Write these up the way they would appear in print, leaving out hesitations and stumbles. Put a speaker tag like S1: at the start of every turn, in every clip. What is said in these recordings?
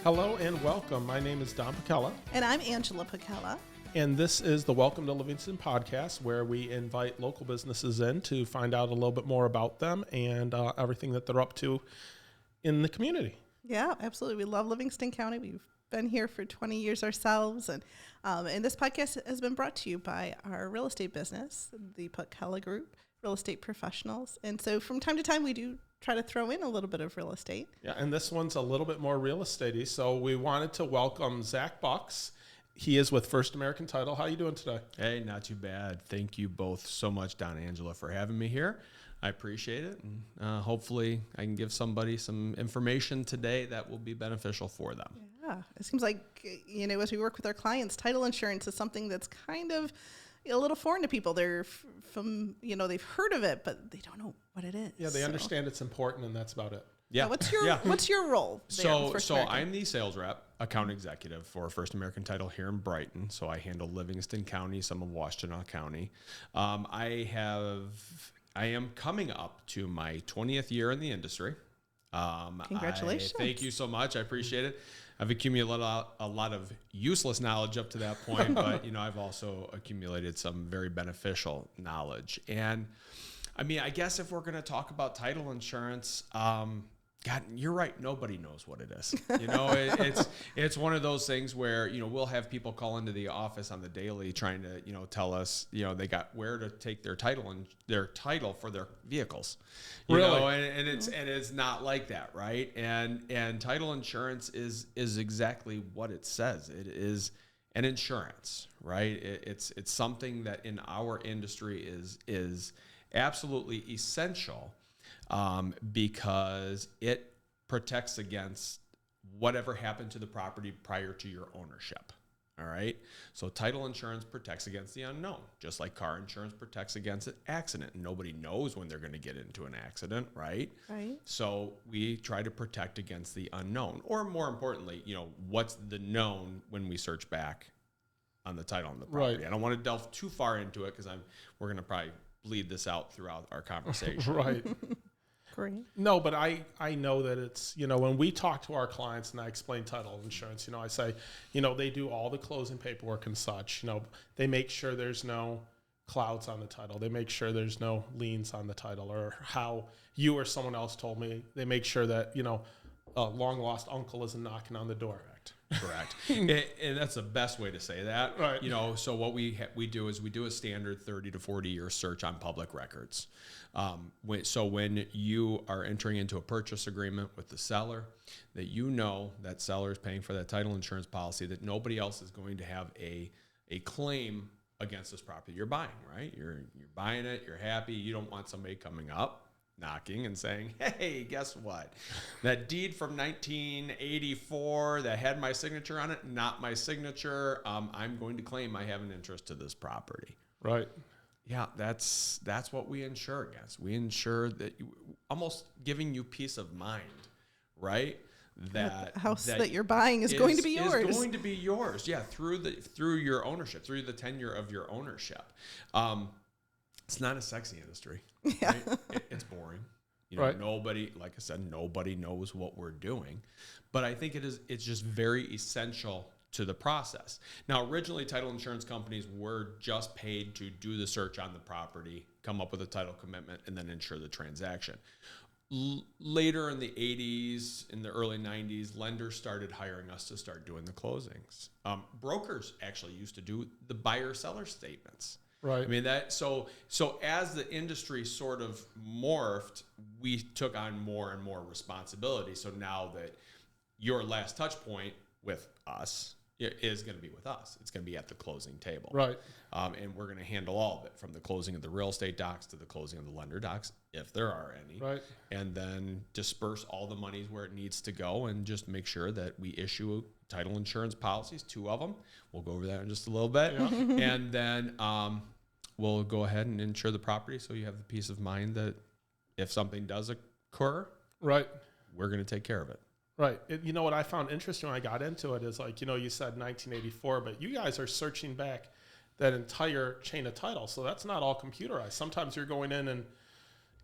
S1: Hello and welcome. My name is Don Putkela.
S2: And I'm Angela Putkela.
S1: And this is the Welcome to Livingston podcast, where we invite local businesses in to find out a little bit more about them and everything that they're up to in the community.
S2: Yeah, absolutely. We love Livingston County. We've been here for 20 years ourselves. And this podcast has been brought to you by our real estate business, the Putkela Group, real estate professionals. And so from time to time, we do try to throw in a little bit of real estate.
S1: Yeah, and this one's a little bit more real estate-y. So we wanted to welcome Zach Bux. He is with First American Title. How are you doing today?
S3: Hey, not too bad. Thank you both so much, Don and Angela, for having me here. I appreciate it. And hopefully I can give somebody some information today that will be beneficial for them.
S2: Yeah, it seems like, as we work with our clients, title insurance is something that's kind of a little foreign to people. They're they've heard of it, but they don't know what it is.
S1: Yeah, they understand it's important, and that's about it.
S3: Yeah.
S2: What's your role there?
S3: So I'm the sales rep, account executive for First American Title here in Brighton. So I handle Livingston County, some of Washtenaw County. I am coming up to my 20th year in the industry.
S2: Congratulations.
S3: Thank you so much. I appreciate it. I've accumulated a lot of useless knowledge up to that point, but I've also accumulated some very beneficial knowledge. And I mean, I guess if we're going to talk about title insurance, God, you're right. Nobody knows what it is. It's one of those things where, we'll have people call into the office on the daily trying to, tell us, they got where to take their title and their title for their vehicles, and it's not like that. Right. And title insurance is exactly what it says. It is an insurance, right? It's something that in our industry is absolutely essential. Because it protects against whatever happened to the property prior to your ownership. All right. So title insurance protects against the unknown, just like car insurance protects against an accident. Nobody knows when they're going to get into an accident, right?
S2: Right.
S3: So we try to protect against the unknown, or more importantly, what's the known when we search back on the title on the property. Right. I don't want to delve too far into it because we're going to probably bleed this out throughout our conversation.
S1: Right.
S2: Great.
S1: No, but I know that it's, when we talk to our clients and I explain title insurance, I say, they do all the closing paperwork and such. They make sure there's no clouds on the title. They make sure there's no liens on the title, or how you or someone else told me, they make sure that, a long lost uncle isn't knocking on the door.
S3: Correct. And that's the best way to say that.
S1: Right.
S3: So what we do is we do a standard 30 to 40 year search on public records. When you are entering into a purchase agreement with the seller, that seller is paying for that title insurance policy, that nobody else is going to have a claim against this property you're buying, right? You're buying it, you're happy. You don't want somebody coming up, knocking and saying, hey, guess what? That deed from 1984 that had my signature on it, not my signature. I'm going to claim I have an interest to this property.
S1: Right.
S3: Yeah, that's what we insure against. We insure that almost giving you peace of mind, right? That
S2: the house that you're buying is going to be yours.
S3: Is going to be yours. Yeah, through your ownership, through the tenure of your ownership. It's not a sexy industry.
S2: Yeah.
S3: Right? It's boring.
S1: Right.
S3: Nobody, like I said, nobody knows what we're doing. But I think it's just very essential to the process. Now, originally, title insurance companies were just paid to do the search on the property, come up with a title commitment, and then insure the transaction. Later in the 80s, in the early 90s, lenders started hiring us to start doing the closings. Brokers actually used to do the buyer-seller statements.
S1: Right.
S3: I mean, so as the industry sort of morphed, we took on more and more responsibility. So now that your last touch point with us is going to be with us. It's going to be at the closing table.
S1: Right.
S3: And we're going to handle all of it, from the closing of the real estate docs to the closing of the lender docs, if there are any.
S1: Right. And
S3: then disperse all the monies where it needs to go, and just make sure that we issue title insurance policies, 2 of them. We'll go over that in just a little bit. Yeah. And then we'll go ahead and insure the property, so you have the peace of mind that if something does occur,
S1: right,
S3: we're going to take care of it.
S1: Right. What I found interesting when I got into it is, like, you said 1984, but you guys are searching back that entire chain of title. So that's not all computerized. Sometimes you're going in and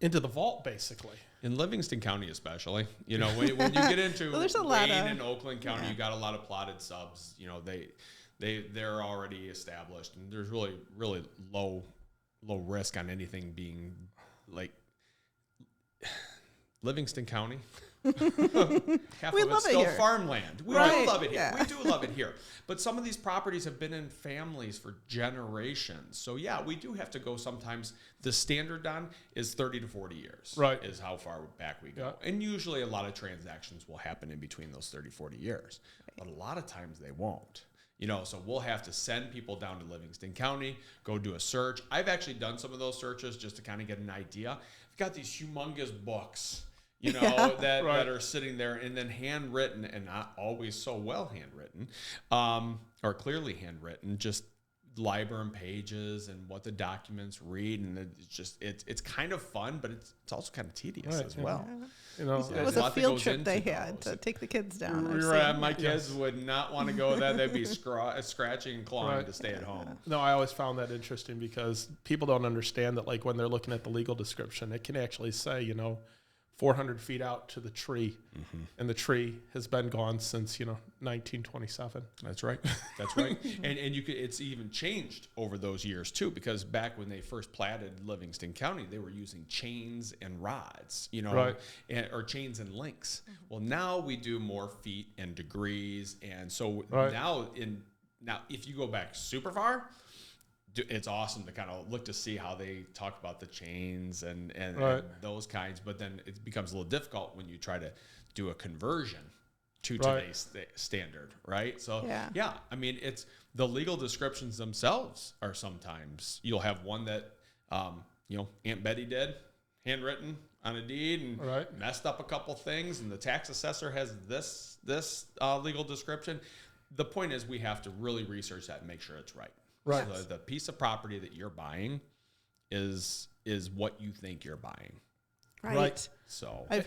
S1: into the vault, basically.
S3: In Livingston County, especially, you know, when you get into
S2: there's a
S3: Wayne
S2: lot of,
S3: and Oakland County, you got a lot of plotted subs. You know, they're already established, and there's really low risk on anything being like Livingston County. Half
S2: We
S3: of
S2: love
S3: it's
S2: it
S3: still
S2: here.
S3: farmland. We
S2: Right,
S3: do love it here.
S2: yeah.
S3: We do love it here. But some of these properties have been in families for generations. So yeah, we do have to go sometimes. The standard on is 30 to 40 years.
S1: Right.
S3: Is how far back we go.
S1: Yeah.
S3: And usually a lot of transactions will happen in between those 30, 40 years. But a lot of times they won't. You know, so we'll have to send people down to Livingston County, go do a search. I've actually done some of those searches just to kind of get an idea. I've got these humongous books, you know, that are sitting there, and then handwritten, and not always so well handwritten, or clearly handwritten, just library pages and what the documents read, and it's just it's kind of fun, but it's also kind of tedious as well.
S1: You know,
S2: It was a field trip they had to take the kids down.
S3: My kids would not want to go with that. They'd be scratching and clawing to stay at home.
S1: No, I always found that interesting because people don't understand that, like, when they're looking at the legal description, it can actually say, you know, 400 feet out to the tree, and the tree has been gone since, you know, 1927.
S3: That's right. That's right. And you could, it's even changed over those years too, because back when they first platted Livingston County, they were using chains and rods, you know, or chains and links. Well, now we do more feet and degrees, and so now if you go back super far, it's awesome to kind of look to see how they talk about the chains and those kinds, but then it becomes a little difficult when you try to do a conversion to today's standard, right? So yeah, I mean, it's the legal descriptions themselves are sometimes you'll have one that you know, Aunt Betty did, handwritten on a deed, and messed up a couple things, and the tax assessor has this legal description. The point is we have to really research that and make sure it's right.
S1: Right.
S3: So the piece of property that you're buying is what you think you're buying.
S2: Right.
S3: So
S2: I've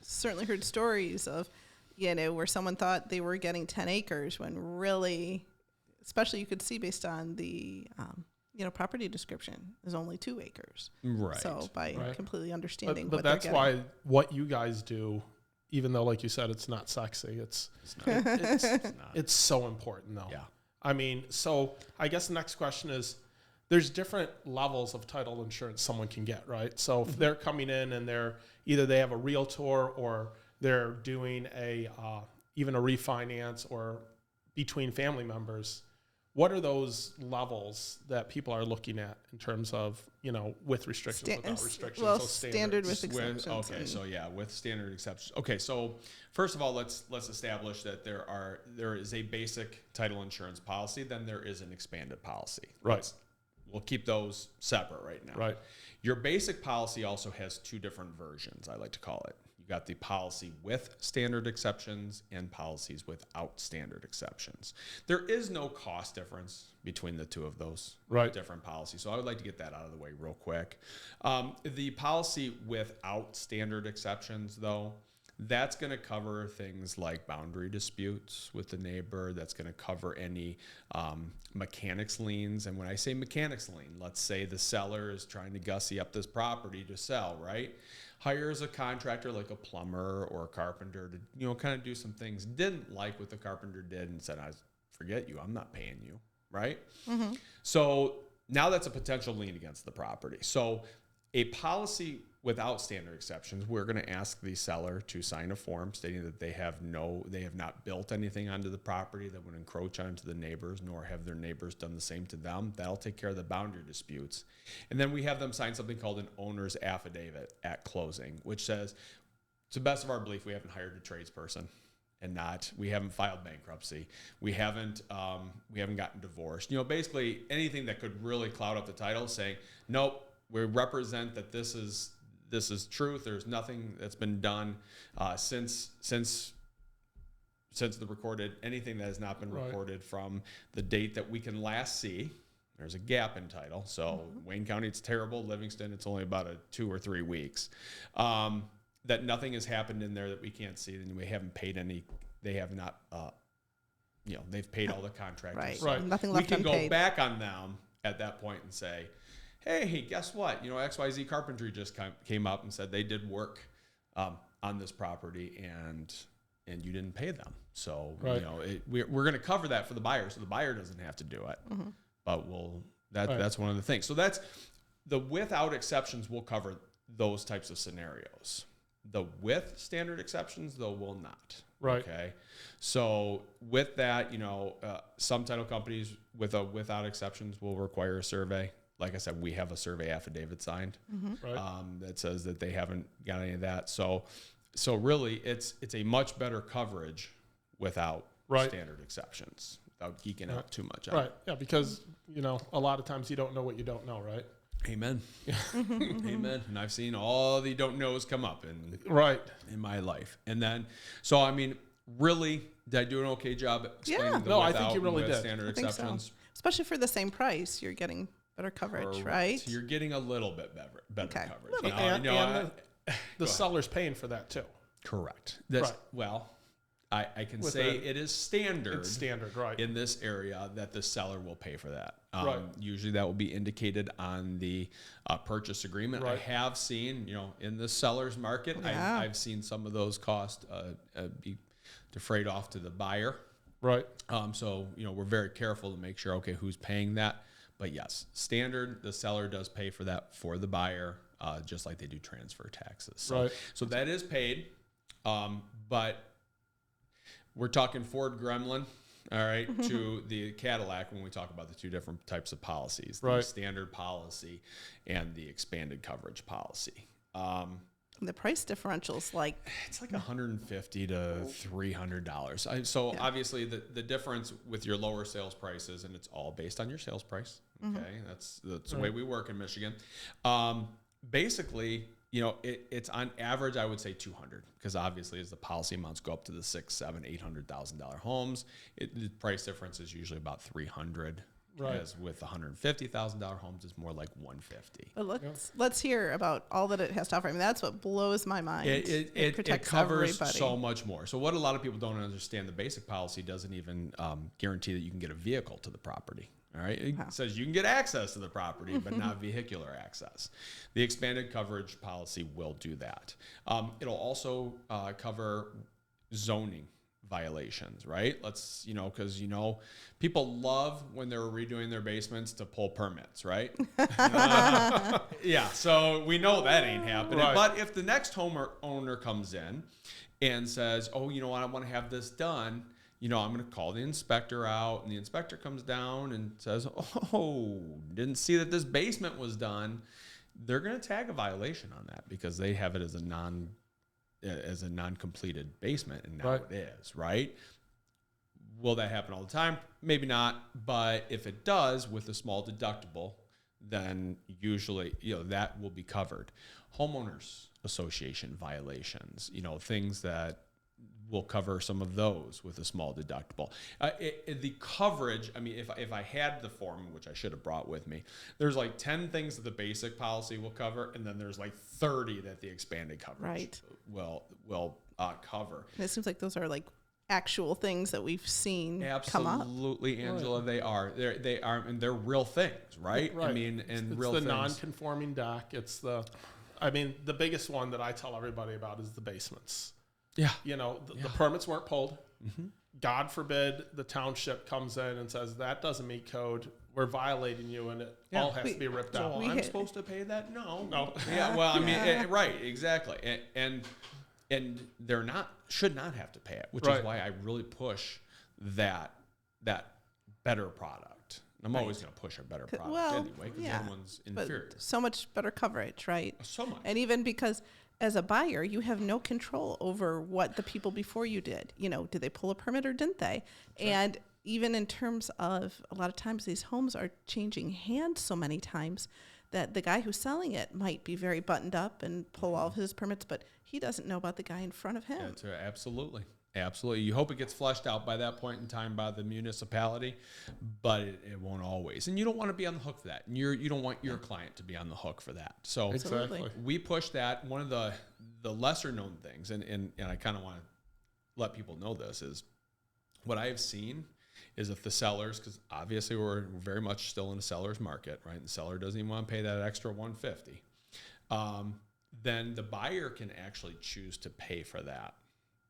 S2: certainly heard stories of, you know, where someone thought they were getting 10 acres when really, especially you could see based on the, you know, property description is only 2 acres.
S3: Right.
S2: So by completely understanding
S1: but
S2: what
S1: that's
S2: they're
S1: why what you guys do, even though, like you said, it's not sexy, it's so important though.
S3: Yeah.
S1: I mean, so I guess the next question is, there's different levels of title insurance someone can get, right? So if they're coming in and either they have a realtor or they're doing even a refinance or between family members, what are those levels that people are looking at in terms of, you know, with restrictions, without restrictions?
S2: Well,
S1: so
S2: standard with exceptions.
S3: With standard exceptions. Okay, so first of all, let's establish that there is a basic title insurance policy, then there is an expanded policy.
S1: Right.
S3: We'll keep those separate right now.
S1: Right.
S3: Your basic policy also has 2 different versions, I like to call it. You got the policy with standard exceptions and policies without standard exceptions. There is no cost difference between the 2 of those different policies. So I would like to get that out of the way real quick. The policy without standard exceptions, though, that's going to cover things like boundary disputes with the neighbor. That's going to cover any mechanics liens. And when I say mechanics lien, let's say the seller is trying to gussy up this property to sell, right? Hires a contractor like a plumber or a carpenter to, you know, kind of do some things. Didn't like what the carpenter did and said, forget you, I'm not paying you, right? Mm-hmm. So now that's a potential lien against the property. So a policy without standard exceptions, we're going to ask the seller to sign a form stating that they have not built anything onto the property that would encroach onto the neighbors, nor have their neighbors done the same to them. That'll take care of the boundary disputes. And then we have them sign something called an owner's affidavit at closing, which says, to the best of our belief, we haven't hired a tradesperson we haven't filed bankruptcy. We haven't gotten divorced. You know, basically anything that could really cloud up the title, saying, nope, we represent that this is truth. There's nothing that's been done since the recorded, anything that has not been recorded from the date that we can last see. There's a gap in title. So Wayne County, it's terrible. Livingston, it's only about 2 or 3 weeks. That nothing has happened in there that we can't see. And we haven't paid any. They have not. They've paid all the contractors.
S2: Right.
S3: So
S2: Nothing left unpaid.
S3: We can go back on them at that point and say, hey, guess what? You know, XYZ Carpentry just came up and said they did work on this property and you didn't pay them. So,
S1: Right.
S3: we're going to cover that for the buyer, so the buyer doesn't have to do it. But that's one of the things. So that's the without exceptions will cover those types of scenarios. The with standard exceptions, though, will not.
S1: Right.
S3: Okay. So with that, some title companies without exceptions will require a survey. Like I said, we have a survey affidavit signed
S1: Right.
S3: that says that they haven't got any of that. So really, it's a much better coverage without
S1: Right.
S3: standard exceptions, without geeking out too much.
S1: Right. Yeah, because a lot of times you don't know what you don't know, right?
S3: Amen. Amen. And I've seen all the don't knows come up in my life. And then, so I mean, really, did I do an okay job explaining the
S1: No, I
S3: without
S1: think you really
S3: and with
S1: did.
S3: standard
S2: I think so.
S3: exceptions?
S2: Especially for the same price, you're getting better coverage, right?
S3: So you're getting a little bit better
S2: Okay.
S3: coverage.
S1: And the seller's paying for that too.
S3: Correct.
S1: Right.
S3: Well, I can
S1: With
S3: say it is standard.
S1: It's standard, right?
S3: In this area that the seller will pay for that.
S1: Right.
S3: Usually that will be indicated on the purchase agreement.
S1: Right.
S3: I have seen, in the seller's market,
S2: Yeah.
S3: I've seen some of those costs be defrayed off to the buyer.
S1: Right.
S3: So, we're very careful to make sure, okay, who's paying that. But yes, standard, the seller does pay for that for the buyer, just like they do transfer taxes. So,
S1: Right.
S3: so that is paid. But we're talking Ford Gremlin, all right, to the Cadillac when we talk about the two different types of policies, the
S1: Right.
S3: standard policy and the expanded coverage policy.
S2: The price differential's like,
S3: It's like $150 to $300. So obviously the difference with your lower sales prices, and it's all based on your sales price. Okay, that's the way we work in Michigan. Basically, it's on average, I would say 200, because obviously as the policy amounts go up to the $600,000, $700,000, $800,000 homes, the price difference is usually about 300.
S1: Right.
S3: As with $150,000 homes, it's more like 150.
S2: but let's hear about all that it has to offer. I mean, that's what blows my mind.
S3: It
S2: protects
S3: covers
S2: everybody.
S3: so much more. So what a lot of people don't understand, the basic policy doesn't even guarantee that you can get a vehicle to the property. All right. It says you can get access to the property, but not vehicular access. The expanded coverage policy will do that. It'll also cover zoning violations, right? Let's, because, people love when they're redoing their basements to pull permits, right? Yeah. So we know that ain't happening.
S1: Right.
S3: But if the next homeowner comes in and says, oh, you know what, I want to have this done, I'm going to call the inspector out, and the inspector comes down and says, oh, didn't see that this basement was done. They're going to tag a violation on that because they have it as a non-completed basement, and now it is, right? Will that happen all the time? Maybe not, but if it does with a small deductible, then usually, that will be covered. Homeowners association violations, things that will cover some of those with a small deductible. The coverage, I mean, if I had the form, which I should have brought with me, there's like 10 things that the basic policy will cover, and then there's like 30 that the expanded coverage will cover.
S2: And it seems like those are like actual things that we've seen come up.
S3: Absolutely, Angela, they are. They are, and they're real things, right?
S1: Right.
S3: I mean, and
S1: it's
S3: real
S1: the
S3: things.
S1: non-conforming dock. It's the biggest one that I tell everybody about is the basements.
S3: Yeah.
S1: The permits weren't pulled. God forbid the township comes in and says that doesn't meet code. We're violating you, and it all has to be ripped out.
S3: So I'm supposed to pay that? No.
S1: Yeah.
S3: Well, I mean, right, exactly, and they're should not have to pay it, which is why I really push that better product. I'm always going to push a better product anyway, because the other one's inferior.
S2: But so much better coverage, right?
S3: So much.
S2: And even because as a buyer, you have no control over what the people before you did. Did they pull a permit or didn't they? Sure. And even in terms of a lot of times these homes are changing hands so many times that the guy who's selling it might be very buttoned up and pull all of his permits, but he doesn't know about the guy in front of him.
S3: That's right. Absolutely. You hope it gets flushed out by that point in time by the municipality, but it won't always. And you don't want to be on the hook for that. And you don't want your client to be on the hook for that. So
S1: Exactly.
S3: we push that. One of the lesser known things, and I kind of want to let people know this, is what I have seen is if the sellers, because obviously we're very much still in a seller's market, right? The seller doesn't even want to pay that extra $150. then the buyer can actually choose to pay for that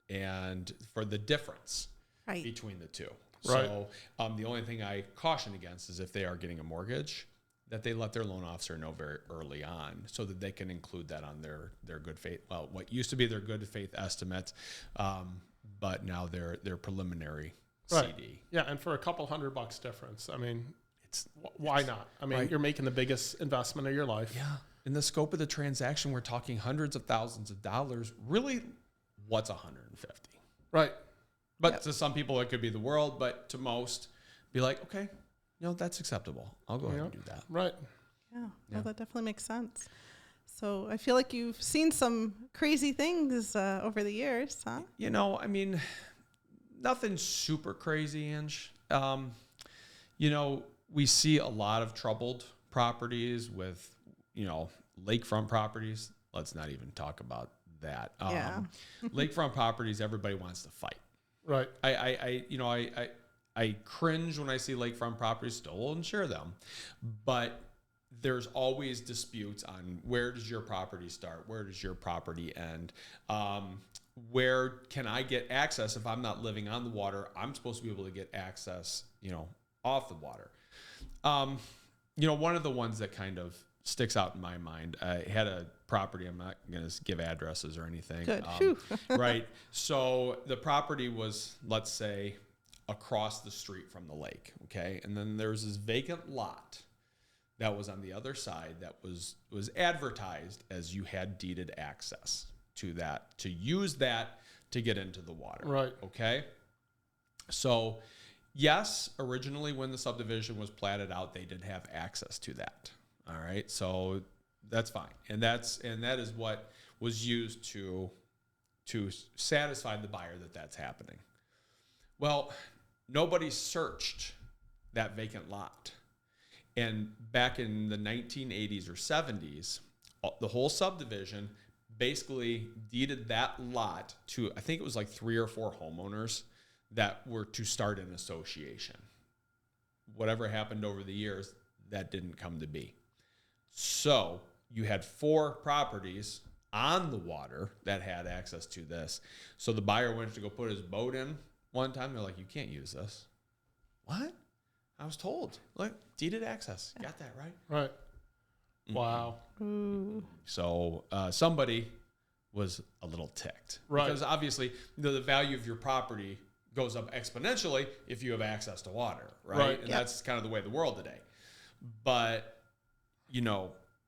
S3: and for the difference between the two.
S1: Right.
S3: So the only thing I caution against is if they are getting a mortgage, that they let their loan officer know very early on so that they can include that on their good faith. Well, what used to be their good faith estimate, but now their preliminary CD.
S1: Yeah, and for a couple $100 difference, I mean, why not? I mean, you're making the biggest investment of your life.
S3: Yeah. In the scope of the transaction, we're talking hundreds of thousands of dollars. Really, what's 150?
S1: Right.
S3: But to some people, it could be the world. But to most, be like, okay, that's acceptable. I'll go ahead and do that.
S1: Right.
S2: Yeah. Well, that definitely makes sense. So I feel like you've seen some crazy things over the years, huh?
S3: I mean, nothing super crazy, Ange. We see a lot of troubled properties with, lakefront properties. Let's not even talk about that. Lakefront properties, everybody wants to fight.
S1: Right.
S3: I cringe when I see lakefront properties. Still will insure them, but there's always disputes on where does your property start, where does your property end, where can I get access if I'm not living on the water? I'm supposed to be able to get access, off the water. One of the ones that kind of sticks out in my mind, I had a property. I'm not going to give addresses or anything.
S2: Good.
S3: Right. So the property was, let's say, across the street from the lake. Okay. And then there was this vacant lot that was on the other side that was advertised as you had deeded access to that, to use that to get into the water.
S1: Right.
S3: Okay. So yes, originally when the subdivision was platted out, they did have access to that. All right. So that's fine. And that is what was used to satisfy the buyer that that's happening. Well, nobody searched that vacant lot. And back in the 1980s or 70s, the whole subdivision basically deeded that lot to, I think it was like 3 or 4 homeowners that were to start an association. Whatever happened over the years, that didn't come to be. So you had 4 properties on the water that had access to this. So the buyer went to go put his boat in one time. They're like, you can't use this. What? I was told. Look, deeded access. Got that right?
S1: Right. Wow.
S3: So somebody was a little ticked.
S1: Right.
S3: Because obviously the value of your property goes up exponentially if you have access to water, right? And that's kind of the way of the world today. But,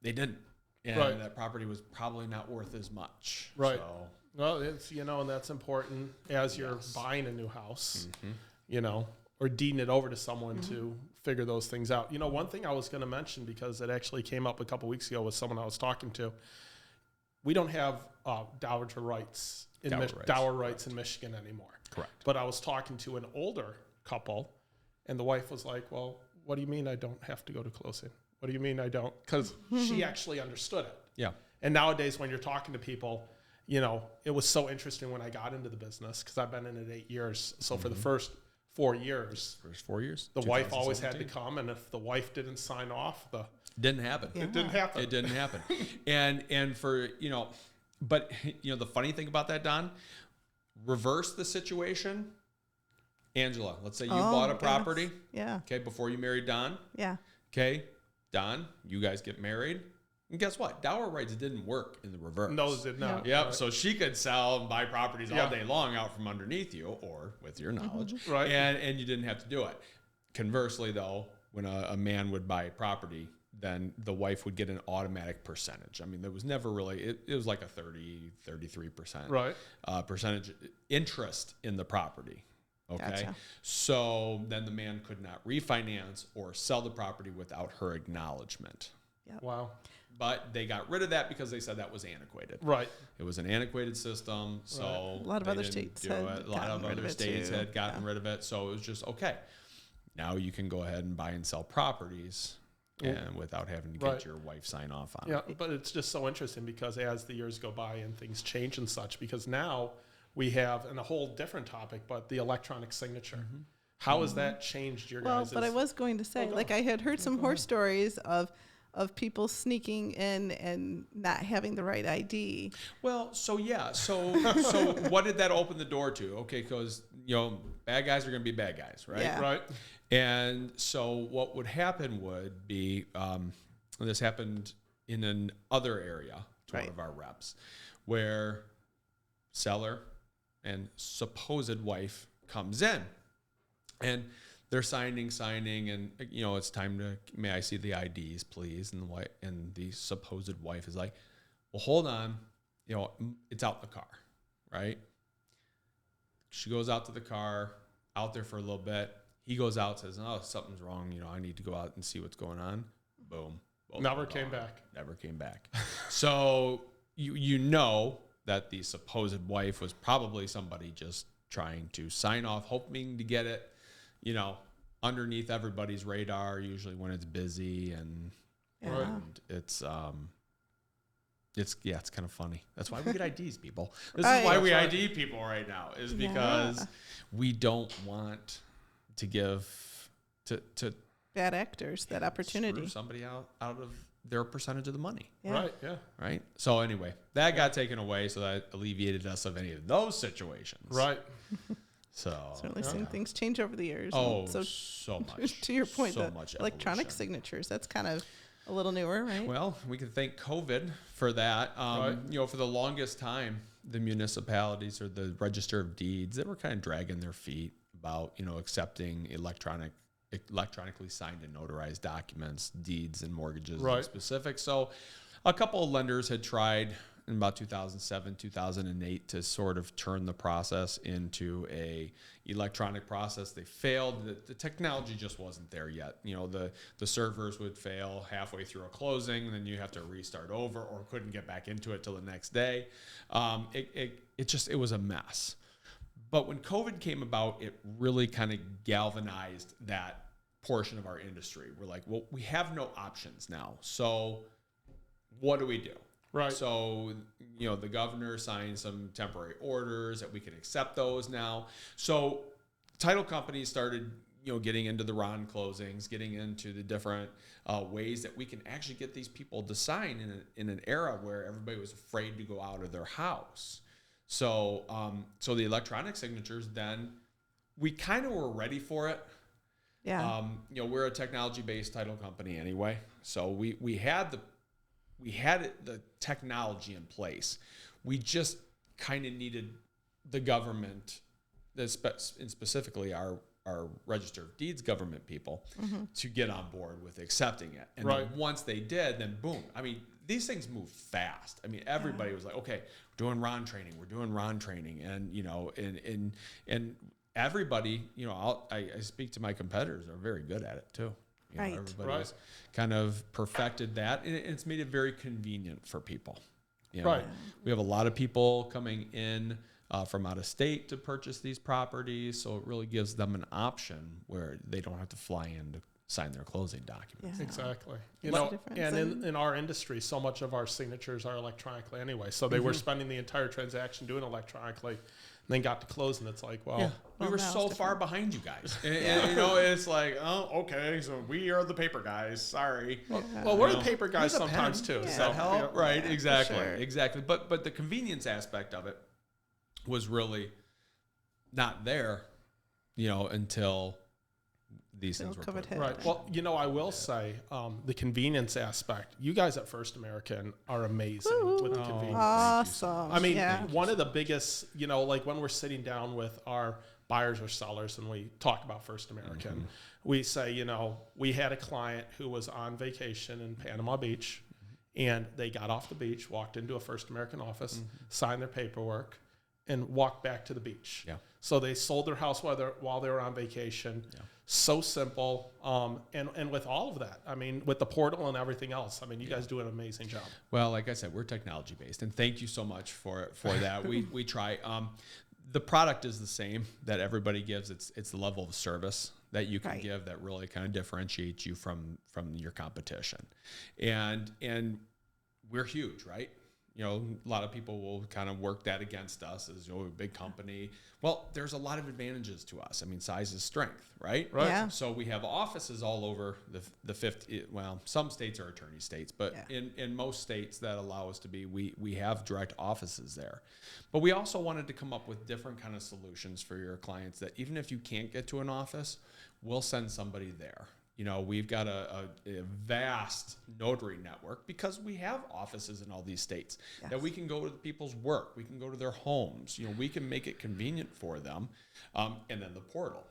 S3: they didn't. And that property was probably not worth as much.
S1: Right.
S3: So,
S1: well, it's, and that's important as you're buying a new house, or deeding it over to someone to figure those things out. One thing I was going to mention, because it actually came up a couple weeks ago with someone I was talking to, we don't have dower rights in Michigan anymore.
S3: Correct.
S1: But I was talking to an older couple, and the wife was like, well, what do you mean I don't have to go to closing? What do you mean I don't? Because she actually understood it.
S3: Yeah.
S1: And nowadays when you're talking to people, it was so interesting when I got into the business, because I've been in it 8 years. So for the first 4 years,
S3: the
S1: wife always had to come. And if the wife didn't sign off,
S3: didn't happen.
S1: It didn't happen.
S3: It didn't happen. and for, but the funny thing about that, Don, reverse the situation. Angela, let's say you bought a property.
S2: Yeah.
S3: Okay. Before you married Don.
S2: Yeah.
S3: Okay. Don, you guys get married. And guess what? Dower rights didn't work in the reverse.
S1: No, it did not.
S3: Yep. Right. So she could sell and buy properties all day long out from underneath you, or with your knowledge.
S1: Right.
S3: And you didn't have to do it. Conversely, though, when a man would buy property, then the wife would get an automatic percentage. I mean, there was never really, it was like a 33% percentage interest in the property. Okay.
S2: Gotcha.
S3: So then the man could not refinance or sell the property without her acknowledgement.
S2: Yep.
S1: Wow.
S3: But they got rid of that because they said that was antiquated.
S1: Right.
S3: It was an antiquated system. So
S2: a lot of other states had
S3: gotten rid of it. So it was just, okay, now you can go ahead and buy and sell properties and without having to get your wife sign off on it.
S1: Yeah, but it's just so interesting because as the years go by and things change and such, because now we have, and a whole different topic, but the electronic signature. How has that changed your guys'?
S2: Well, but I was going to say, I had heard some horror stories of of people sneaking in and not having the right ID.
S3: Well, so what did that open the door to? Okay, because bad guys are going to be bad guys, right?
S2: Yeah.
S1: Right.
S3: And so what would happen would be, this happened in an other area to one
S2: Right.
S3: of our reps, where seller and supposed wife comes in, and they're signing, and it's time to, may I see the IDs, please? And the supposed wife is like, well, hold on, it's out in the car, right? She goes out to the car, out there for a little bit. He goes out, says, oh, something's wrong. I need to go out and see what's going on. Boom. Both
S1: Never
S3: are
S1: came
S3: gone.
S1: back.
S3: Never came back. So you know that the supposed wife was probably somebody just trying to sign off, hoping to get it, underneath everybody's radar, usually when it's busy, and it's kind of funny. That's why we get IDs, people. This is why we ID people right now, is because we don't want to give to
S2: bad actors that opportunity.
S3: screw somebody out of their percentage of the money.
S2: Yeah.
S1: Right. Yeah.
S3: Right. So anyway, that got taken away, so that alleviated us of any of those situations.
S1: Right.
S3: So
S2: Certainly seen things change over the years.
S3: Oh,
S2: And
S3: so much.
S2: to your point,
S3: so
S2: the
S3: much
S2: electronic
S3: evolution.
S2: signatures, that's kind of a little newer, right?
S3: Well, we can thank COVID for that.
S1: Right.
S3: For the longest time, the municipalities or the Register of Deeds, they were kind of dragging their feet about, accepting electronically signed and notarized documents, deeds and mortgages in specific. So a couple of lenders had tried in about 2007, 2008 to sort of turn the process into a electronic process. They failed. The technology just wasn't there yet. The servers would fail halfway through a closing, and then you have to restart over, or couldn't get back into it till the next day. It was a mess. But when COVID came about, it really kind of galvanized that portion of our industry. We're like, well, we have no options now. So what do we do?
S1: Right.
S3: So, the governor signed some temporary orders that we can accept those now. So title companies started, getting into the RON closings, getting into the different ways that we can actually get these people to sign in an era where everybody was afraid to go out of their house. So, so the electronic signatures, then we kind of were ready for it.
S2: Yeah.
S3: We're a technology-based title company anyway. So we had the technology in place. We just kind of needed the government, and specifically our Register of Deeds government people, to get on board with accepting it. And then once they did, then boom. I mean, these things move fast. I mean, everybody was like, okay, we're doing RON training. And everybody, I speak to my competitors, are very good at it too. Everybody's kind of perfected that, and it's made it very convenient for people. We have a lot of people coming in from out of state to purchase these properties, so it really gives them an option where they don't have to fly in to sign their closing documents.
S2: Yeah.
S1: Exactly.
S2: And
S1: in our industry, so much of our signatures are electronically anyway. So they were spending the entire transaction doing electronically, and then got to close, and it's like, well,
S3: we were
S2: now
S3: so
S2: it's
S3: far behind you guys. And it's like, oh, okay, so we are the paper guys. Sorry.
S1: Well, we're the paper guys sometimes too.
S3: Does
S1: So
S3: that help? Right,
S2: Yeah,
S3: exactly.
S2: for sure.
S3: Exactly. But the convenience aspect of it was really not there, until these things were
S2: COVID
S3: put in
S2: hit.
S1: Right. Well, I will say the convenience aspect. You guys at First American are amazing with the convenience.
S2: Awesome.
S1: I mean,
S2: yeah.
S1: one of the biggest, like when we're sitting down with our buyers or sellers and we talk about First American, we say, we had a client who was on vacation in Panama Beach, and they got off the beach, walked into a First American office, signed their paperwork, and walked back to the beach.
S3: Yeah.
S1: So they sold their house while they were on vacation. Yeah. So simple. And with all of that, I mean, with the portal and everything else, I mean, you guys do an amazing job.
S3: Well, like I said, we're technology based, and thank you so much for that. we try. The product is the same that everybody gives. It's the level of service that you can give that really kind of differentiates you from your competition. And we're huge, right? You know, a lot of people will kind of work that against us as, you know, a big company. Well, there's a lot of advantages to us. I mean, size is strength, right?
S1: Right.
S2: Yeah.
S3: So we have offices all over the 50, well, some states are attorney states, but in most states that allow us to be, we have direct offices there. But we also wanted to come up with different kind of solutions for your clients that even if you can't get to an office, we'll send somebody there. You know, we've got a vast notary network because we have offices in all these states that we can go to people's work. We can go to their homes. You know, we can make it convenient for them. And then the portal.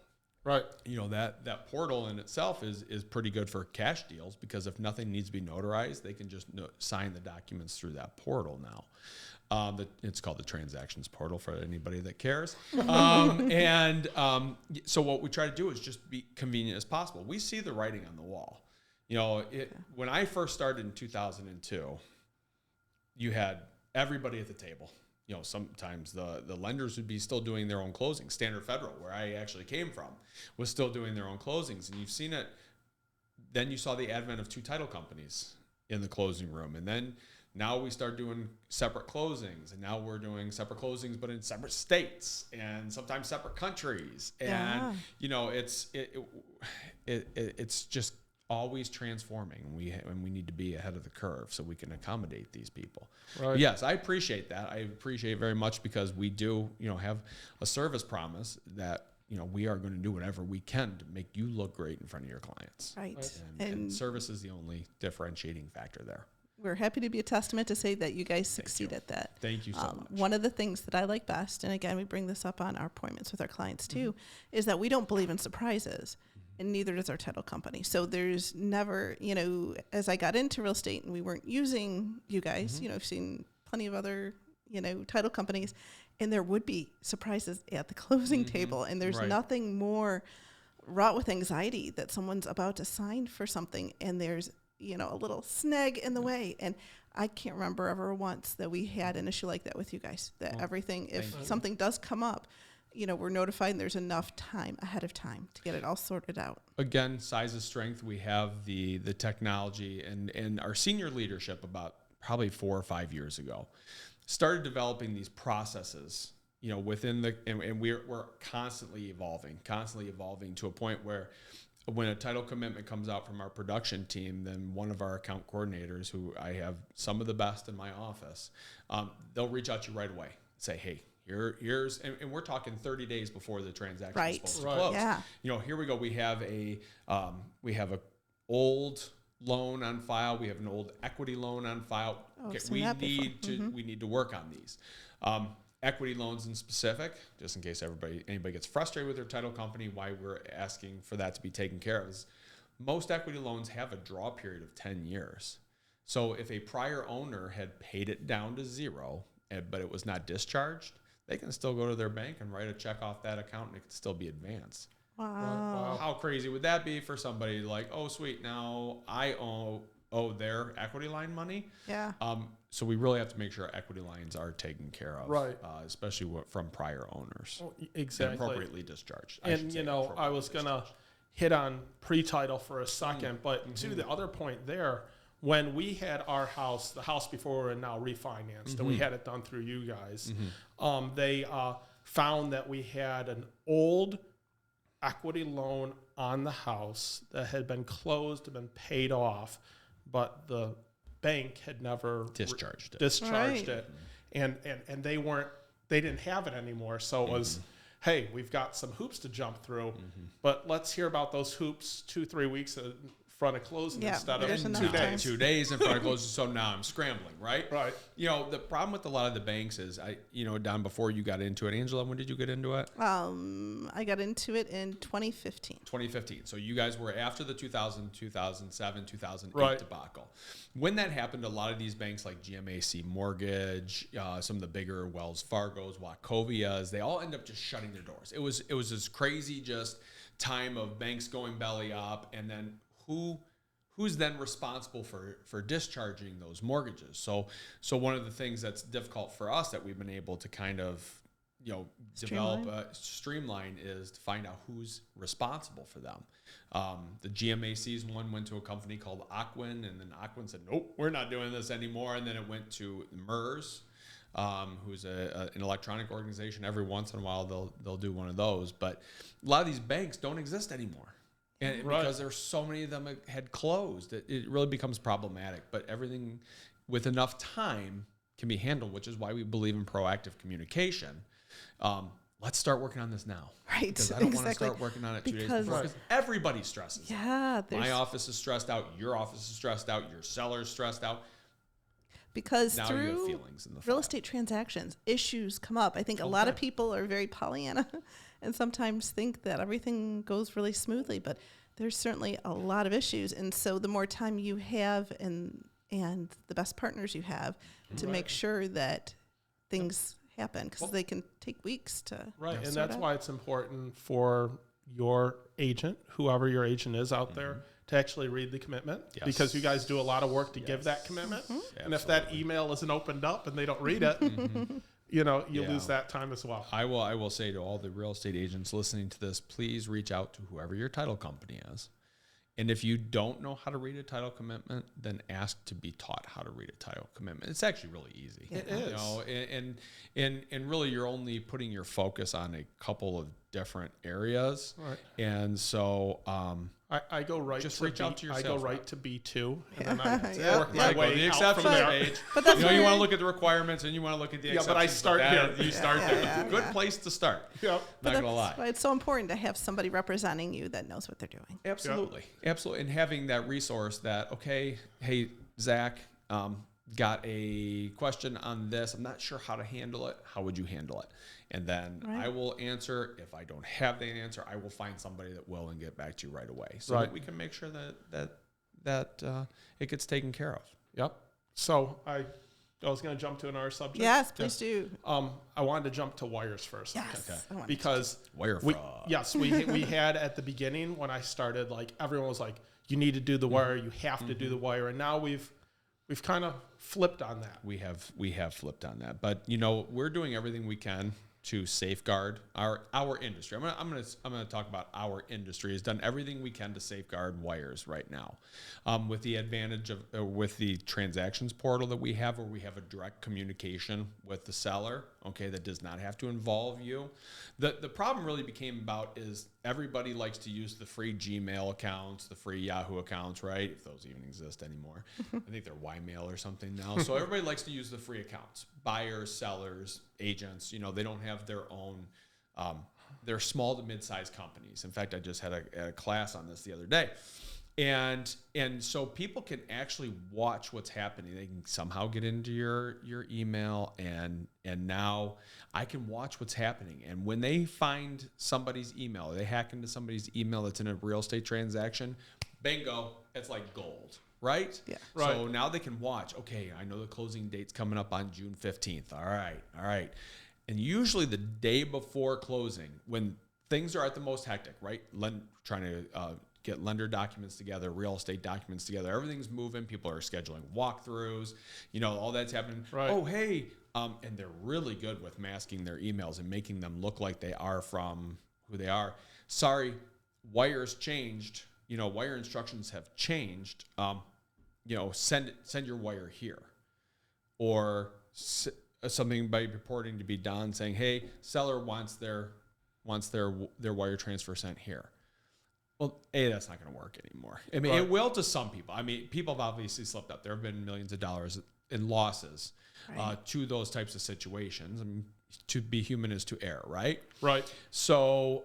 S1: Right.
S3: You know, that portal in itself is pretty good for cash deals because if nothing needs to be notarized, they can just sign the documents through that portal now. It's called the transactions portal for anybody that cares. So what we try to do is just be convenient as possible. We see the writing on the wall. You know, when I first started in 2002, you had everybody at the table. You know, sometimes the lenders would be still doing their own closings. Standard Federal, where I actually came from, was still doing their own closings. And you've seen it. Then you saw the advent of two title companies in the closing room. And then now we start doing separate closings, and now we're doing separate closings, but in separate states and sometimes separate countries. And you know, it's just always transforming. And we need to be ahead of the curve so we can accommodate these people. Right. Yes, I appreciate that. I appreciate it very much because we do, you know, have a service promise that, you know, we are going to do whatever we can to make you look great in front of your clients.
S2: Right.
S3: And service is the only differentiating factor there.
S2: We're happy to be a testament to say that you guys succeed at that.
S3: Thank you so much.
S2: One of the things that I like best, and again, we bring this up on our appointments with our clients too, is that we don't believe in surprises, and neither does our title company. So there's never, you know, as I got into real estate and we weren't using you guys, you know, I've seen plenty of other, you know, title companies, and there would be surprises at the closing table, and there's nothing more wrought with anxiety that someone's about to sign for something, and there's, you know, a little snag in the way. And I can't remember ever once that we had an issue like that with you guys, that everything, if something does come up, you know, we're notified and there's enough time ahead of time to get it all sorted out.
S3: Again, size is strength. We have the technology and our senior leadership about probably 4 or 5 years ago started developing these processes, you know, within and we're constantly evolving to a point where when a title commitment comes out from our production team, then one of our account coordinators, who I have some of the best in my office, they'll reach out to you right away, say, hey, here's, and we're talking 30 days before the transaction is supposed to close. Yeah. You know, here we go. We have a old loan on file. We have an old equity loan on file. We need to work on these. Equity loans in specific, just in case anybody gets frustrated with their title company, why we're asking for that to be taken care of is most equity loans have a draw period of 10 years. So if a prior owner had paid it down to zero, but it was not discharged, they can still go to their bank and write a check off that account and it can still be advanced.
S2: Wow.
S3: How crazy would that be for somebody like, oh, sweet, now I owe their equity line money?
S2: Yeah.
S3: So we really have to make sure our equity lines are taken care of,
S1: right?
S3: Especially from prior owners.
S1: Well, exactly.
S3: And appropriately discharged.
S1: And, you know, I was going to hit on pre-title for a second, but to the other point there, when we had our house, the house before and now refinanced, and we had it done through you guys, they found that we had an old equity loan on the house that had been closed and been paid off, but the bank had never discharged it. And they didn't have it anymore. So it was, hey, we've got some hoops to jump through, but let's hear about those hoops 2-3 weeks in front of closing instead of 2 days.
S3: 2 days in front of closing. So now I'm scrambling, right?
S1: Right.
S3: You know, the problem with a lot of the banks is, Don, before you got into it, Angela, when did you get into it?
S2: I got into it in 2015.
S3: 2015. So you guys were after the 2000, 2007, 2008 debacle. When that happened, a lot of these banks like GMAC Mortgage, some of the bigger Wells Fargo's, Wachovia's, they all end up just shutting their doors. It was this crazy just time of banks going belly up, and then who's then responsible for discharging those mortgages? So one of the things that's difficult for us that we've been able to kind of develop streamline is to find out who's responsible for them. The GMAC's one went to a company called Aquin, and then Aquin said, nope, we're not doing this anymore. And then it went to MERS, who's an electronic organization. Every once in a while they'll do one of those, but a lot of these banks don't exist anymore. And because there's so many of them that had closed, it really becomes problematic. But everything with enough time can be handled, which is why we believe in proactive communication. Let's start working on this now.
S2: Right.
S3: Because I don't want to start working on it 2 days before. Because everybody stresses.
S2: Yeah.
S3: My office is stressed out. Your office is stressed out. Your seller's stressed out.
S2: Because
S3: now
S2: through
S3: you have feelings in the
S2: real estate transactions, issues come up. I think a lot of people are very Pollyanna and sometimes think that everything goes really smoothly, but there's certainly a lot of issues. And so the more time you have and the best partners you have to make sure that things happen, because they can take weeks to
S1: and that's why it's important for your agent, whoever your agent is out there, to actually read the commitment, because you guys do a lot of work to give that commitment. And if that email isn't opened up and they don't read it, you lose that time as well.
S3: I will say to all the real estate agents listening to this, please reach out to whoever your title company is. And if you don't know how to read a title commitment, then ask to be taught how to read a title commitment. It's actually really easy.
S1: It is.
S3: And really you're only putting your focus on a couple of different areas.
S1: Right.
S3: And so
S1: I go right
S3: just
S1: to
S3: reach out to yourself.
S1: I go right to B2, and then I work my
S3: Right,
S1: way
S3: the
S1: out
S3: exception
S1: from there.
S3: page.
S2: But that's
S3: you want to look at the requirements and you want to look at the exceptions.
S1: But I start here.
S3: You start there. Good place to start.
S1: Yep.
S3: Not going to lie.
S2: That's why it's so important to have somebody representing you that knows what they're doing.
S3: Absolutely. Absolutely. And having that resource that, okay, hey, Zach, got a question on this. I'm not sure how to handle it. How would you handle it? And then I will answer. If I don't have the answer, I will find somebody that will and get back to you right away, so that we can make sure that it gets taken care of.
S1: Yep. So I was going to jump to another subject.
S2: Yes, please do.
S1: I wanted to jump to wires first.
S2: Yes.
S1: Okay. Because
S3: wire fraud.
S1: we had at the beginning when I started, like everyone was like, you need to do the wire, you have to do the wire, and now we've kind of flipped on that.
S3: We have flipped on that, but we're doing everything we can to safeguard our industry. I'm gonna talk about our industry has done everything we can to safeguard wires right now, with the advantage of with the transactions portal that we have, where we have a direct communication with the seller. Okay, that does not have to involve you. The problem really became about is everybody likes to use the free Gmail accounts, the free Yahoo accounts, right? If those even exist anymore. I think they're Ymail or something now. So everybody likes to use the free accounts. Buyers, sellers, agents, they don't have their own, they're small to mid-sized companies. In fact, I just had a class on this the other day. And so people can actually watch what's happening. They can somehow get into your email, and now I can watch what's happening. And when they find somebody's email, they hack into somebody's email that's in a real estate transaction, bingo, it's like gold, right?
S2: Yeah.
S1: Right.
S3: So now they can watch, okay, I know the closing date's coming up on June 15th. All right. And usually the day before closing, when things are at the most hectic, right? Trying to get lender documents together, real estate documents together. Everything's moving. People are scheduling walkthroughs. All that's happening.
S1: Right.
S3: Oh, hey. And they're really good with masking their emails and making them look like they are from who they are. Sorry, wires changed. Wire instructions have changed. Send your wire here. Or something by reporting to be done saying, hey, seller wants their wire transfer sent here. Well, that's not going to work anymore. I mean, it will to some people. I mean, people have obviously slipped up. There have been millions of dollars in losses to those types of situations. I mean, to be human is to err, right?
S1: Right.
S3: So,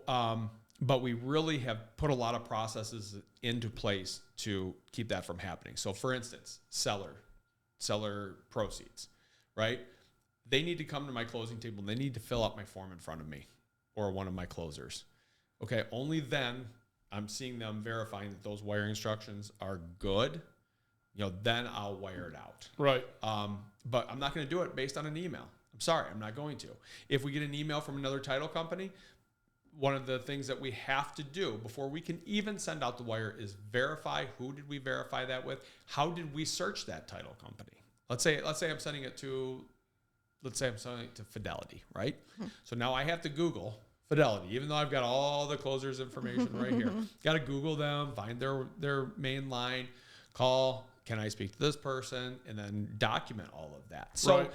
S3: but we really have put a lot of processes into place to keep that from happening. So, for instance, seller proceeds, right? They need to come to my closing table and they need to fill out my form in front of me or one of my closers. Okay, only then I'm seeing them verifying that those wire instructions are good. Then I'll wire it out.
S1: Right.
S3: But I'm not going to do it based on an email. I'm sorry, I'm not going to. If we get an email from another title company, one of the things that we have to do before we can even send out the wire is verify who did we verify that with? How did we search that title company? Let's say I'm sending it to let's say I'm selling it to Fidelity, right? So now I have to Google Fidelity, even though I've got all the closer's information right here. Got to Google them, find their main line, call, can I speak to this person, and then document all of that. So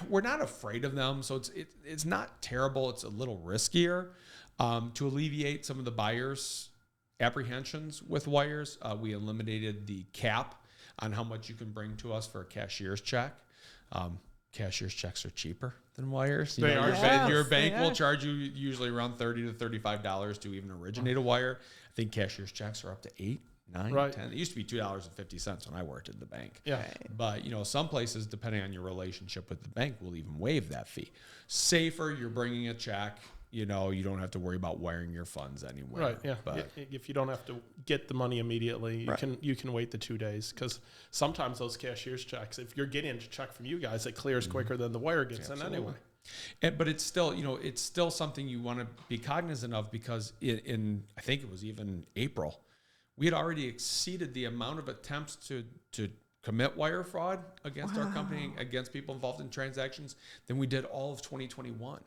S3: we're not afraid of them. So it's not terrible. It's a little riskier. To alleviate some of the buyers' apprehensions with wires, we eliminated the cap on how much you can bring to us for a cashier's check. Cashier's checks are cheaper than wires. Your bank will charge you usually around $30 to $35 to even originate a wire. I think cashier's checks are up to $8, $9, $10. It used to be $2.50 when I worked at the bank.
S1: Yeah.
S3: But some places, depending on your relationship with the bank, will even waive that fee. Safer, you're bringing a check. You don't have to worry about wiring your funds anywhere.
S1: Right. Yeah.
S3: But
S1: if you don't have to get the money immediately, you can wait the 2 days, because sometimes those cashier's checks, if you're getting a check from you guys, it clears quicker than the wire gets in anyway.
S3: But it's still, it's still something you want to be cognizant of, because in I think it was even April, we had already exceeded the amount of attempts to commit wire fraud against our company, against people involved in transactions, than we did all of 2021.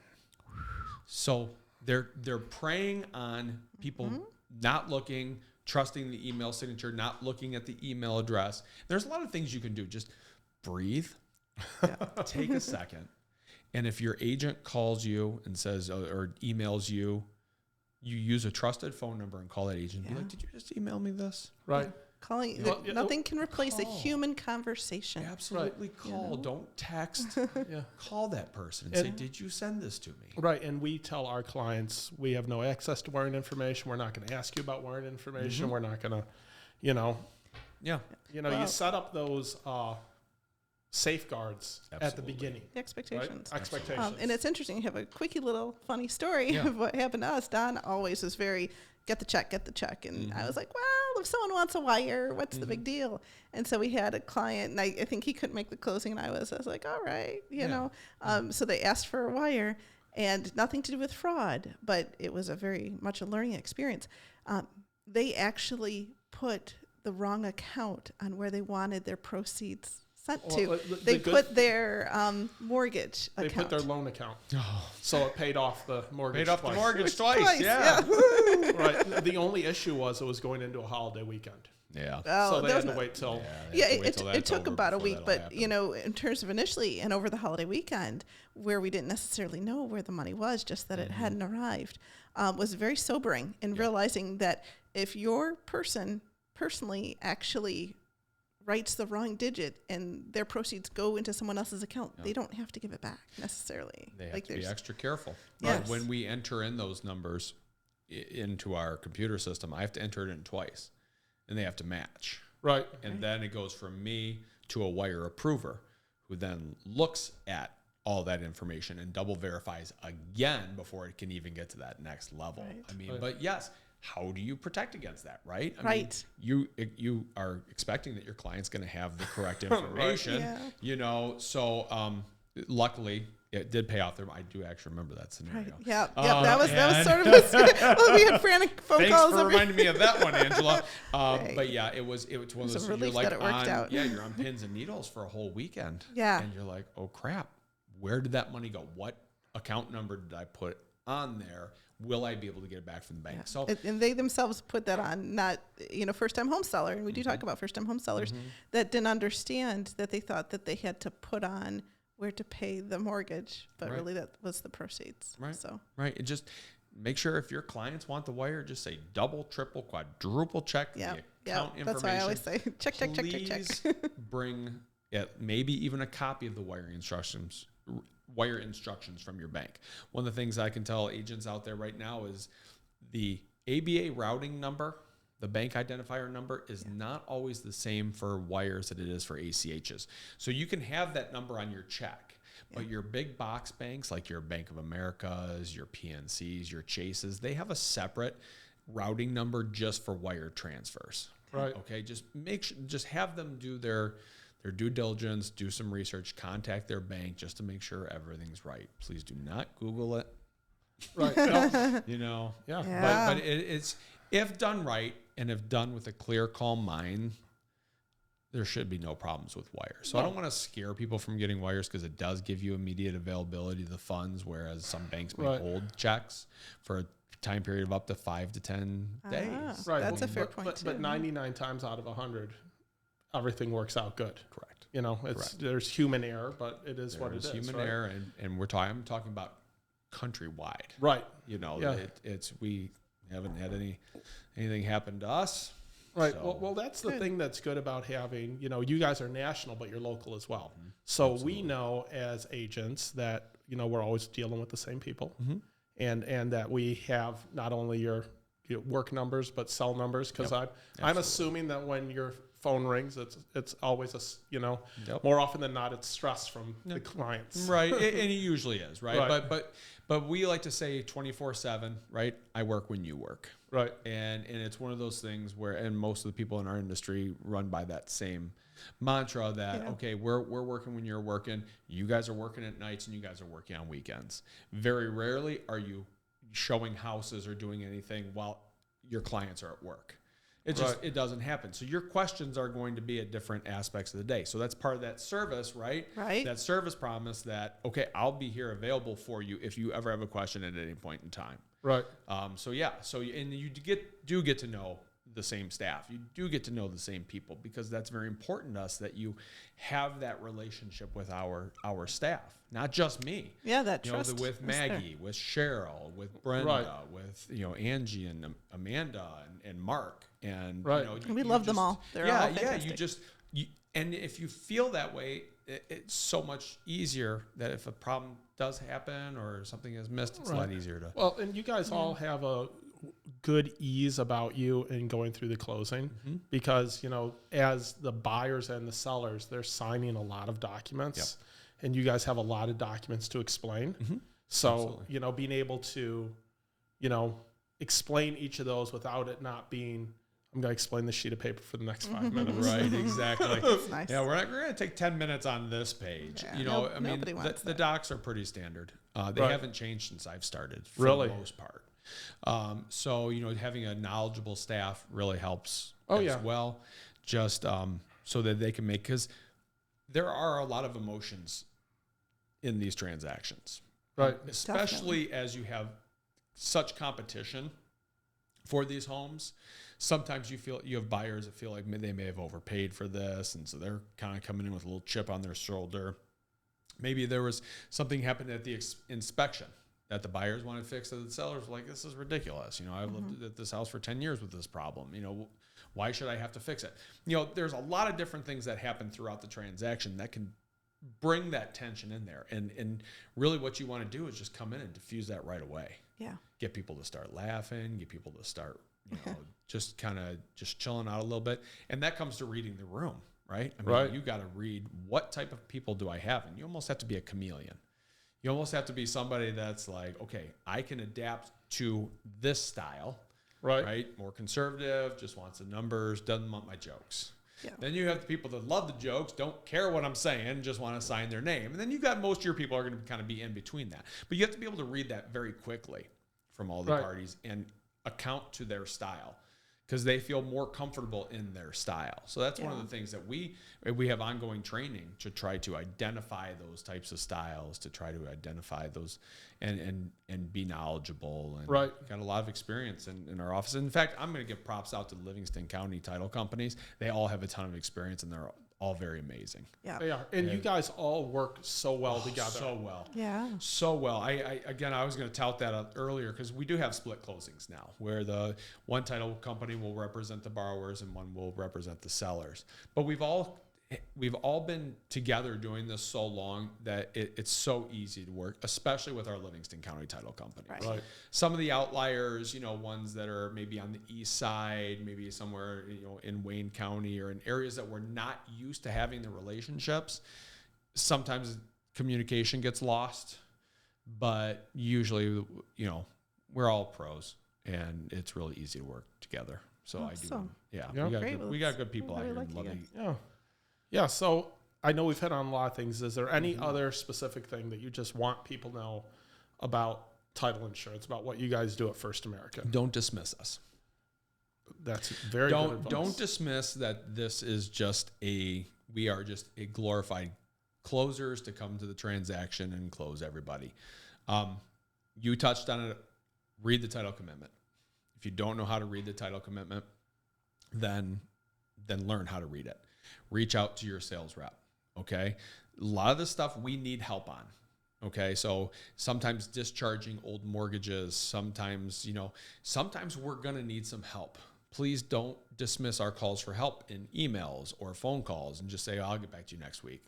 S3: So they're preying on people not looking, trusting the email signature, not looking at the email address. There's a lot of things you can do. Just breathe, take a second. And if your agent calls you and says, or emails you, you use a trusted phone number and call that agent. Be like, did you just email me this?
S1: Right.
S2: Calling, nothing can replace a human conversation.
S3: Absolutely. Call. Don't text. Call that person and say, did you send this to me?
S1: Right. And we tell our clients, we have no access to wiring information. We're not going to ask you about wiring information. We're not going to, you set up those safeguards at the beginning.
S2: The expectations.
S1: Right? Expectations.
S2: And it's interesting. You have a quickie little funny story of what happened to us. Don always was very, get the check. And I was like, well, if someone wants a wire, what's the big deal? And so we had a client, and I think he couldn't make the closing, and I was like, all right, you know. So they asked for a wire, and nothing to do with fraud, but it was very much a learning experience. They actually put the wrong account on where they wanted their proceeds sent to. They put their mortgage account.
S1: They put their loan account. So it paid off the mortgage
S3: twice. The mortgage twice.
S1: Right. The only issue was it was going into a holiday weekend.
S3: Yeah.
S1: So they had to wait till.
S2: It took about a week, but in terms of initially and over the holiday weekend, where we didn't necessarily know where the money was, just that it hadn't arrived, was very sobering in realizing that if your personally actually writes the wrong digit and their proceeds go into someone else's account, they don't have to give it back necessarily.
S3: They have to be extra careful.
S2: Yes.
S3: When we enter in those numbers into our computer system, I have to enter it in twice, and they have to match.
S1: Right.
S3: And then it goes from me to a wire approver, who then looks at all that information and double verifies again before it can even get to that next level. Right. But yes, how do you protect against that, right? I mean, you are expecting that your client's going to have the correct information, so luckily it did pay off there. I do actually remember that scenario.
S2: Right. Yeah, that was sort of we had frantic phone calls.
S3: Thanks for reminding me of that one, Angela. But yeah, it was one of those. You're like
S2: that it worked out.
S3: You're on pins and needles for a whole weekend.
S2: Yeah,
S3: and you're like, oh crap, where did that money go? What account number did I put on there? Will I be able to get it back from the bank? So,
S2: and they themselves put that on, not first-time home seller, and we do talk about first-time home sellers that didn't understand that they thought that they had to put on where to pay the mortgage, but really that was the proceeds.
S3: Right.
S2: So
S3: and just make sure if your clients want the wire, just say double, triple, quadruple check the account information.
S2: That's why I always say check.
S3: Please bring maybe even a copy of the wire instructions from your bank. One of the things I can tell agents out there right now is the ABA routing number, the bank identifier number, is not always the same for wires that it is for ACHs. So you can have that number on your check, but your big box banks like your Bank of Americas, your PNCs, your Chases, they have a separate routing number just for wire transfers.
S1: Right.
S3: Okay. Just have them do their due diligence, do some research, contact their bank just to make sure everything's right. Please do not Google it.
S1: Right.
S3: But it's, if done right and if done with a clear, calm mind, there should be no problems with wires. So I don't want to scare people from getting wires because it does give you immediate availability of the funds, whereas some banks may hold checks for a time period of up to 5 to 10 days.
S1: Right.
S2: That's a fair point too.
S1: But 99 times out of 100, everything works out good.
S3: Correct.
S1: You know, there's human error, but it is what it is.
S3: Human
S1: right?
S3: error, and I'm talking about countrywide.
S1: Right.
S3: You know, we haven't had anything happen to us.
S1: Right.
S3: So.
S1: Well, that's the thing that's good about having, you know, you guys are national, but you're local as well. So we know as agents that, you know, we're always dealing with the same people, and that we have not only your work numbers but cell numbers, because I'm assuming that when your phone rings, it's always more often than not it's stress from the clients.
S3: Right. And it usually is, right? But we like to say 24/7, right? I work when you work.
S1: Right.
S3: And it's one of those things where, and most of the people in our industry run by that same mantra that, okay, we're working when you're working, you guys are working at nights, and you guys are working on weekends. Very rarely are you showing houses or doing anything while your clients are at work. It doesn't happen. So your questions are going to be at different aspects of the day. So that's part of that service, right?
S2: Right.
S3: That service promise that, okay, I'll be here available for you if you ever have a question at any point in time.
S1: Right.
S3: So you do get to know the same staff. You do get to know the same people, because that's very important to us that you have that relationship with our staff, not just me.
S2: Yeah, that trust.
S3: With Maggie, with Cheryl, with Brenda, with Angie and Amanda and Mark, and
S2: and we love them all. They're all fantastic.
S3: And if you feel that way, it's so much easier that if a problem does happen or something is missed, it's a lot easier to.
S1: Well, and you guys all have a good ease about you in going through the closing, because, you know, as the buyers and the sellers, they're signing a lot of documents, and you guys have a lot of documents to explain. So,
S3: Absolutely.
S1: you know, being able to, you know, explain each of those without it not being, I'm going to explain this sheet of paper for the next 5 minutes.
S3: Right, exactly.
S2: That's nice.
S3: Yeah, we're going to take 10 minutes on this page.
S2: Yeah.
S3: You know,
S2: Nobody wants
S3: the docs are pretty standard. They haven't changed since I've started, for the most part. So, you know, having a knowledgeable staff really helps as well, just so that they can make, because there are a lot of emotions in these transactions.
S1: Right.
S3: Especially as you have such competition for these homes. Sometimes you have buyers that feel like they may have overpaid for this, and so they're kind of coming in with a little chip on their shoulder. Maybe there was something happened at the inspection that the buyers wanted fixed, that the sellers were like, this is ridiculous. You know, I've lived at this house for 10 years with this problem. You know, why should I have to fix it? You know, there's a lot of different things that happen throughout the transaction that can bring that tension in there. And really what you want to do is just come in and diffuse that right away.
S2: Yeah.
S3: Get people to start laughing, get people to start, you know, just kind of just chilling out a little bit. And that comes to reading the room, right? I mean, you got to read, what type of people do I have? And you almost have to be a chameleon. You almost have to be somebody that's like, okay, I can adapt to this style, right? More conservative, just wants the numbers, doesn't want my jokes. Yeah. Then you have the people that love the jokes, don't care what I'm saying, just want to sign their name. And then you got most of your people are going to kind of be in between that. But you have to be able to read that very quickly from all the parties and account to their style, because they feel more comfortable in their style. So that's one of the things that we have ongoing training to try to identify those types of styles, to try to identify those and be knowledgeable. And got a lot of experience in our office. In fact, I'm going to give props out to the Livingston County title companies. They all have a ton of experience, and they're all very amazing.
S2: Yeah,
S1: they are. And you guys all work so well together.
S3: So well.
S2: Yeah.
S3: So well. I was going to tout that up earlier, because we do have split closings now, where the one title company will represent the borrowers and one will represent the sellers. But we've all been together doing this so long that it's so easy to work, especially with our Livingston County title company.
S2: Right.
S3: Some of the outliers, you know, ones that are maybe on the east side, maybe somewhere, you know, in Wayne County or in areas that we're not used to having the relationships, sometimes communication gets lost, but usually, you know, we're all pros and it's really easy to work together. So
S2: awesome.
S3: We got good people out here in Loving.
S1: Yeah, so I know we've hit on a lot of things. Is there any other specific thing that you just want people to know about title insurance, about what you guys do at First American?
S3: Don't dismiss us.
S1: That's very good advice.
S3: Don't dismiss that this is we are just a glorified closers to come to the transaction and close everybody. You touched on it. Read the title commitment. If you don't know how to read the title commitment, then learn how to read it. Reach out to your sales rep. Okay. A lot of the stuff we need help on. Okay. So sometimes discharging old mortgages, sometimes we're going to need some help. Please don't dismiss our calls for help in emails or phone calls and just say, I'll get back to you next week.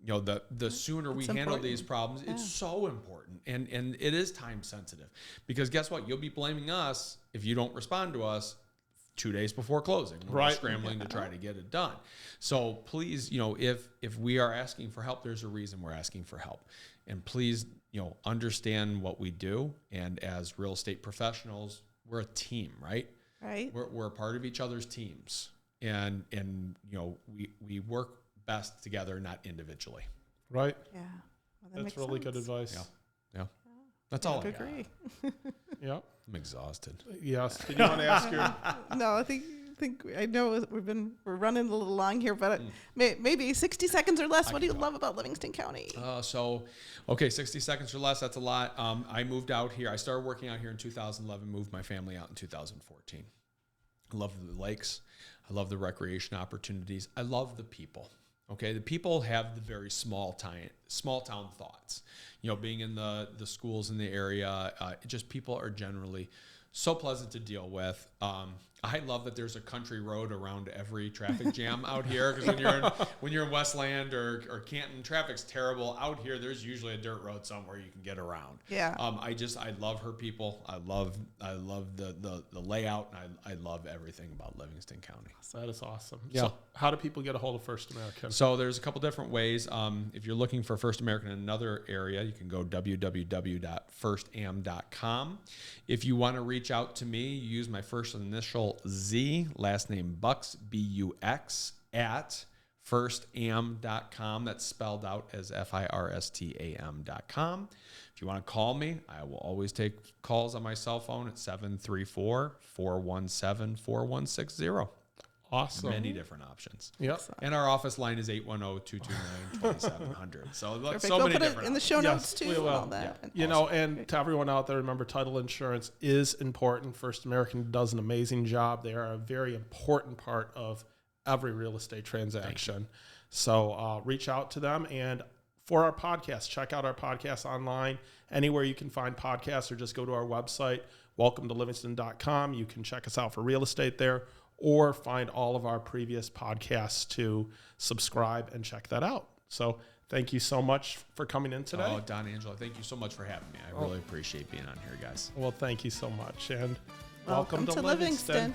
S3: The sooner we handle these problems, it's so important. And it is time sensitive, because guess what? You'll be blaming us if you don't respond to us 2 days before closing. We're scrambling to try to get it done. So please, if we are asking for help, there's a reason we're asking for help. And please, understand what we do. And as real estate professionals, we're a team, right?
S2: Right.
S3: We're a part of each other's teams. And we work best together, not individually.
S1: Right.
S2: Yeah. Well,
S1: that's really good advice.
S3: Yeah. That's all I
S2: agree.
S1: Yeah.
S3: I'm exhausted.
S1: Yes. Did you want to ask your?
S2: No, I think I know we're running a little long here, but maybe 60 seconds or less. What do you love about Livingston County?
S3: 60 seconds or less. That's a lot. I moved out here. I started working out here in 2011. Moved my family out in 2014. I love the lakes. I love the recreation opportunities. I love the people. Okay, the people have the very small town thoughts. Being in the schools in the area, just people are generally so pleasant to deal with. I love that there's a country road around every traffic jam out here, because when you're in Westland or Canton, traffic's terrible. Out here, there's usually a dirt road somewhere you can get around.
S2: Yeah.
S3: I love her people. I love the layout, and I love everything about Livingston County.
S1: That is awesome.
S3: Yeah.
S1: So how do people get a hold of First American?
S3: So there's a couple different ways. If you're looking for First American in another area, you can go www.firstam.com. If you want to reach out to me, use my first initial Z, last name Bux, B-U-X, at firstam.com. That's spelled out as FIRSTAM.com. If you want to call me, I will always take calls on my cell phone at 734-417-4160.
S1: Awesome.
S3: Many different options.
S1: Yep.
S3: And our office line is 810-229-2700. So
S2: Perfect.
S3: so
S2: we'll
S3: many
S2: put it
S3: different
S2: in the
S3: options.
S2: show notes
S1: Yes,
S2: too.
S1: we
S2: And
S1: will.
S2: all that.
S3: Yeah.
S1: And to everyone out there, remember, title insurance is important. First American does an amazing job. They are a very important part of every real estate transaction. So reach out to them. And for our podcast, check out our podcast online, anywhere you can find podcasts, or just go to our website, welcometolivingston.com. You can check us out for real estate there, or find all of our previous podcasts to subscribe and check that out. So thank you so much for coming in today.
S3: Oh, Don Angelo, thank you so much for having me. I really appreciate being on here, guys.
S1: Well, thank you so much. And welcome to
S2: Livingston.
S1: Livingston.